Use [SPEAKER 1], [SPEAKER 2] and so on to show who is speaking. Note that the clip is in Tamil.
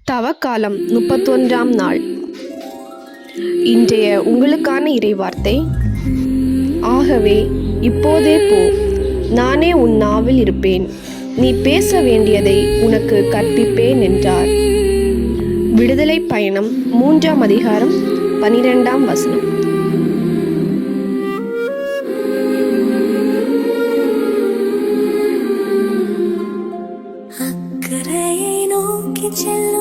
[SPEAKER 1] தவக்காலம் 31ஆம் நாள். இன்றைய உங்களுக்கான இறைவார்த்தை, ஆகவே இப்போதே போ, நானே உன் நாவில் இருப்பேன், நீ பேச வேண்டியதை உனக்கு கற்பிப்பேன் என்றார். விடுதலை பயணம் 3ஆம் அதிகாரம் 12ஆம் வசனம்.
[SPEAKER 2] அக்கறையை நோக்கி செல்ல